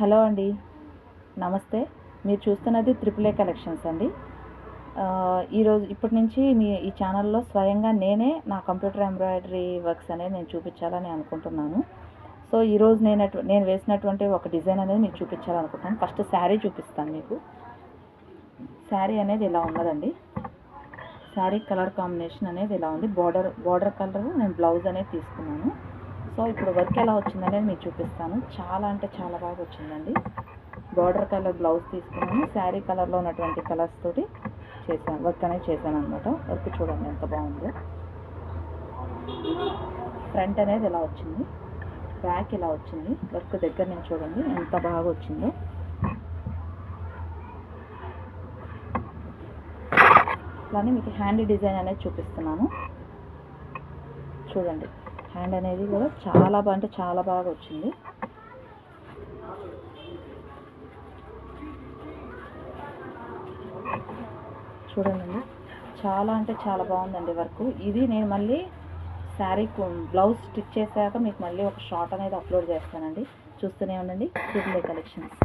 Hello అండి, నమస్తే. మీరు చూస్తున్నది త్రిపుల్ ఏ కలెక్షన్స్ అండి. ఈరోజు ఇప్పటి నుంచి ఈ ఛానల్లో స్వయంగా నేనే నా కంప్యూటర్ ఎంబ్రాయిడరీ వర్క్స్ అనేది నేను చూపించాలని అనుకుంటున్నాను. సో ఈరోజు నేను వేసినటువంటి ఒక డిజైన్ అనేది మీకు చూపించాలనుకుంటున్నాను. ఫస్ట్ శారీ చూపిస్తాను మీకు. శారీ అనేది ఇలా ఉన్నదండి. శారీ కలర్ కాంబినేషన్ అనేది ఇలా ఉంది. బార్డర్ కలర్ నేను బ్లౌజ్ అనేది తీసుకున్నాను. సో ఇప్పుడు వర్క్ ఎలా వచ్చిందనేది మీకు చూపిస్తాను. చాలా అంటే చాలా బాగా వచ్చిందండి. బార్డర్ కలర్ బ్లౌజ్ తీసుకున్నాను. శారీ కలర్లో ఉన్నటువంటి కలర్స్ తోటి చేశాను, వర్క్ అనేది చేశాను అనమాట. వర్క్ చూడండి ఎంత బాగుందో. ఫ్రంట్ అనేది ఇలా వచ్చింది, బ్యాక్ ఇలా వచ్చింది. వర్క్ దగ్గర నుంచి చూడండి ఎంత బాగా వచ్చిందో. అలానే మీకు హ్యాండ్ డిజైన్ అనేది చూపిస్తున్నాను. చూడండి, హ్యాండ్ అనేది కూడా చాలా అంటే చాలా బాగా వచ్చింది. చూడండి, చాలా అంటే చాలా బాగుందండి వర్క్. ఇది నేను మళ్ళీ శారీ బ్లౌజ్ స్టిచ్ చేశాక మీకు మళ్ళీ ఒక షార్ట్ అనేది అప్లోడ్ చేస్తానండి. చూస్తూనే ఉండండి త్రిపుల్ ఏ కలెక్షన్స్.